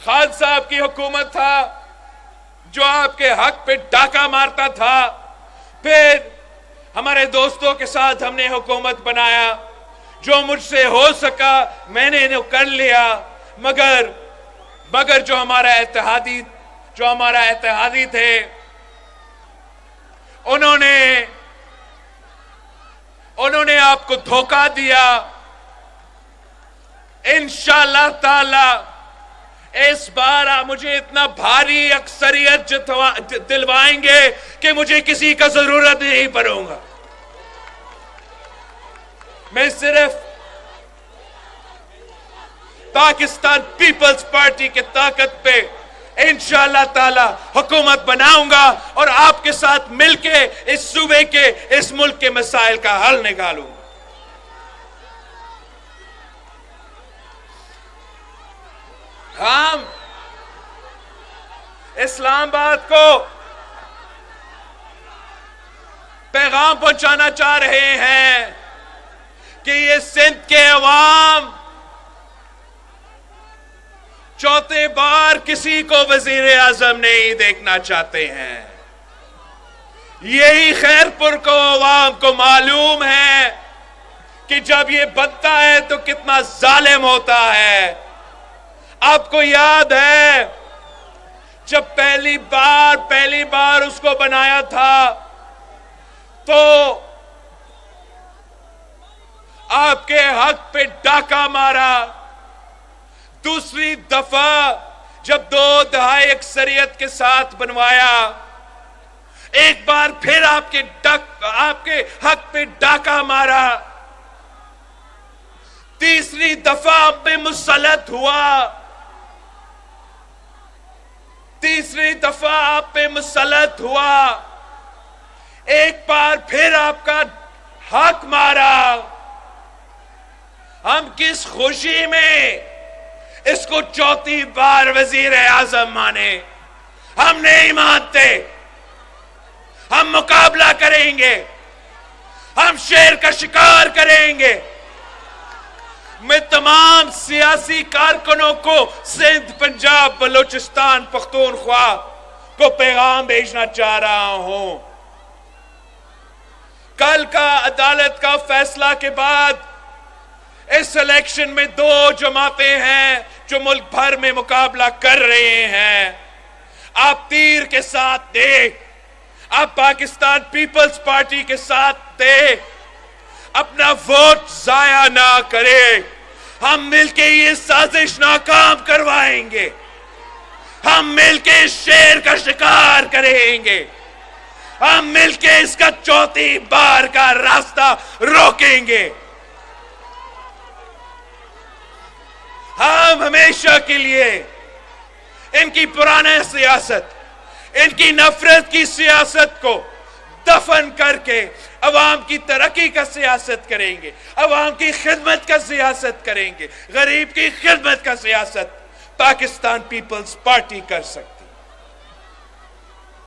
खान साहब की हुकूमत था जो आपके हक पे डाका मारता था। फिर हमारे दोस्तों के साथ हमने हुकूमत बनाया, जो मुझसे हो सका मैंने कर लिया, मगर जो हमारा इत्तेहादी थे उन्होंने आपको धोखा दिया। इंशाअल्लाह ताला इस बार आप मुझे इतना भारी अक्सरियत दिलवाएंगे कि मुझे किसी का जरूरत नहीं पड़ूंगा। मैं सिर्फ पाकिस्तान पीपल्स पार्टी के ताकत पे इंशाअल्लाह ताला हुकूमत बनाऊंगा और आपके साथ मिलके इस सूबे के, इस मुल्क के मसाइल का हल निकालूंगा। हम इस्लामाबाद को पैगाम पहुंचाना चाह रहे हैं कि ये सिंध के अवाम चौथे बार किसी को वजीर आजम नहीं देखना चाहते हैं। यही खैरपुर को अवाम को मालूम है कि जब ये बनता है तो कितना जालिम होता है। आपको याद है जब पहली बार उसको बनाया था तो आपके हक पे डाका मारा। दूसरी दफा जब 2 दहाई अक्सरियत के साथ बनवाया, एक बार फिर आपके हक पे डाका मारा। तीसरी दफा आप पे मुसल्लत हुआ। एक बार फिर आपका हक मारा। हम किस खुशी में इसको चौथी बार वजीर आजम माने? हम नहीं मानते। हम मुकाबला करेंगे, हम शेर का शिकार करेंगे। मैं तमाम सियासी कारकुनों को सिंध, पंजाब, बलूचिस्तान, पख्तूनख्वा को पैगाम भेजना चाह रहा हूं। कल का अदालत का फैसला के बाद इस इलेक्शन में 2 जमातें हैं जो मुल्क भर में मुकाबला कर रहे हैं। आप तीर के साथ दें, आप पाकिस्तान पीपल्स पार्टी के साथ दें, अपना वोट जाया ना करें। हम मिलके ये साजिश नाकाम करवाएंगे। हम मिलके शेर का शिकार करेंगे। हम मिलके इसका चौथी बार का रास्ता रोकेंगे। हम हमेशा के लिए इनकी पुरानी सियासत, इनकी नफरत की सियासत को दफन करके अवाम की तरक्की का सियासत करेंगे, अवाम की खिदमत का सियासत करेंगे। गरीब की खिदमत का सियासत पाकिस्तान पीपल्स पार्टी कर सकती।